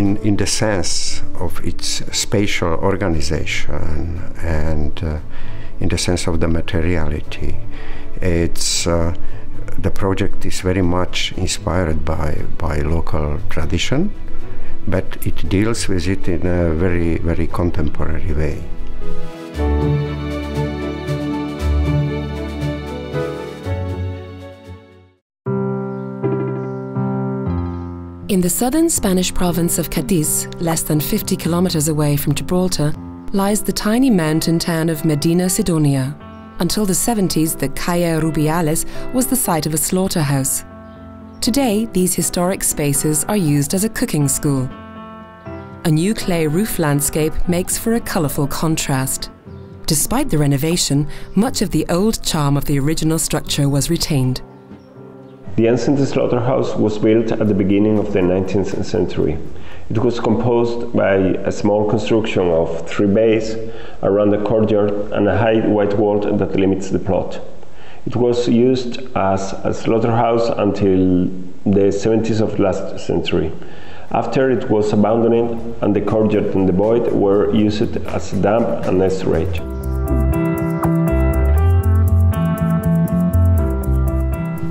in the sense of its spatial organization and in the sense of the materiality. It's the project is very much inspired by local tradition, but it deals with it in a very, very contemporary way. In the southern Spanish province of Cadiz, less than 50 kilometers away from Gibraltar, lies the tiny mountain town of Medina Sidonia. Until the 70s, the Calle Rubiales was the site of a slaughterhouse. Today, these historic spaces are used as a cooking school. A new clay roof landscape makes for a colourful contrast. Despite the renovation, much of the old charm of the original structure was retained. The ancient slaughterhouse was built at the beginning of the 19th century. It was composed by a small construction of 3 bays around a courtyard and a high white wall that limits the plot. It was used as a slaughterhouse until the 70s of last century. After it was abandoned and the courtyard and the void were used as a dump and a storage.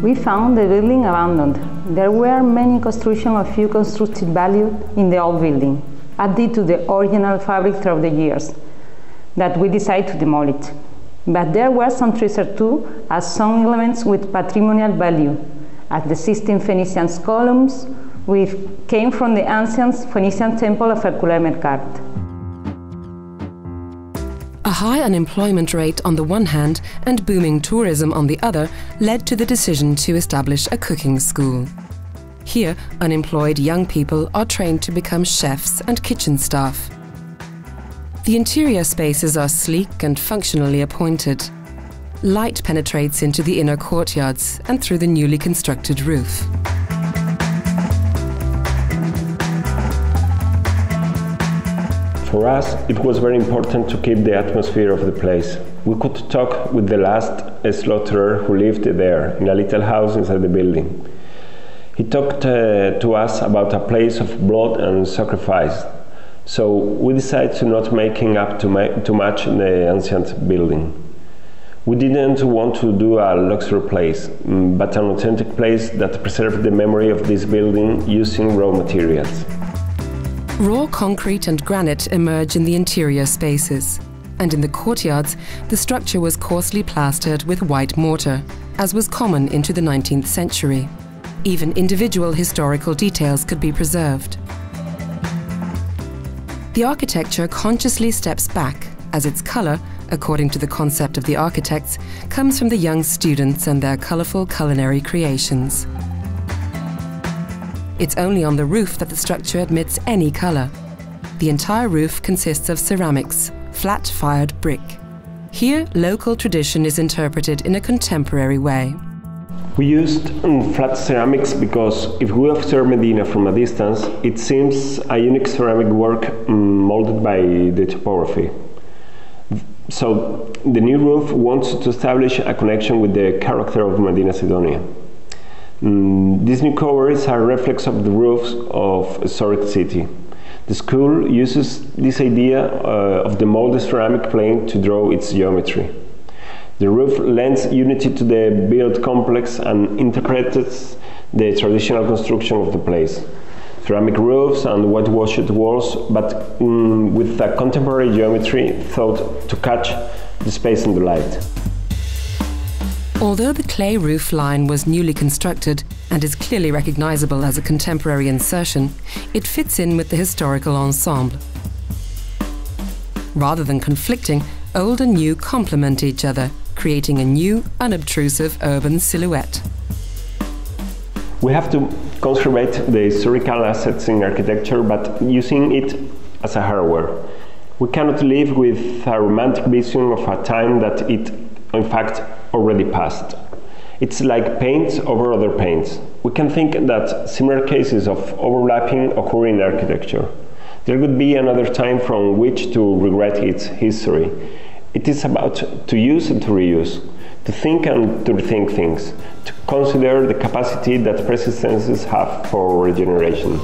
We found the building abandoned. There were many constructions of few constructed value in the old building, added to the original fabric throughout the years, that we decided to demolish. But there were some treasure too, as some elements with patrimonial value, as the 16 Phoenician columns, which came from the ancient Phoenician temple of Hercule Mercat. A high unemployment rate on the one hand and booming tourism on the other led to the decision to establish a cooking school. Here, unemployed young people are trained to become chefs and kitchen staff. The interior spaces are sleek and functionally appointed. Light penetrates into the inner courtyards and through the newly constructed roof. For us, it was very important to keep the atmosphere of the place. We could talk with the last slaughterer who lived there, in a little house inside the building. He talked to us about a place of blood and sacrifice. So we decided to not making up too much in the ancient building. We didn't want to do a luxury place, but an authentic place that preserved the memory of this building using raw materials. Raw concrete and granite emerge in the interior spaces, and in the courtyards, the structure was coarsely plastered with white mortar, as was common into the 19th century. Even individual historical details could be preserved. The architecture consciously steps back, as its colour, according to the concept of the architects, comes from the young students and their colourful culinary creations. It's only on the roof that the structure admits any colour. The entire roof consists of ceramics, flat-fired brick. Here, local tradition is interpreted in a contemporary way. We used flat ceramics because if we observe Medina from a distance, it seems a unique ceramic work molded by the topography. So the new roof wants to establish a connection with the character of Medina Sidonia. This new cover is a reflex of the roofs of a historic city. The school uses this idea of the molded ceramic plane to draw its geometry. The roof lends unity to the built complex and interprets the traditional construction of the place. Ceramic roofs and whitewashed walls, but with a contemporary geometry thought to catch the space and the light. Although the clay roof line was newly constructed and is clearly recognizable as a contemporary insertion, it fits in with the historical ensemble. Rather than conflicting, old and new complement each other, creating a new, unobtrusive urban silhouette. We have to conserve the historical assets in architecture, but using it as a hardware. We cannot live with a romantic vision of a time that it, in fact, already passed. It's like paints over other paints. We can think that similar cases of overlapping occur in architecture. There could be another time from which to regret its history. It is about to use and to reuse, to think and to rethink things, to consider the capacity that present senses have for regeneration.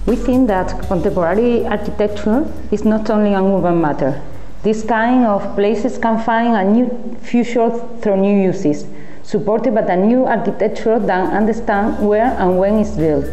We think that contemporary architecture is not only an urban matter. This kind of places can find a new future through new uses, supported by a new architecture that understands where and when it's built.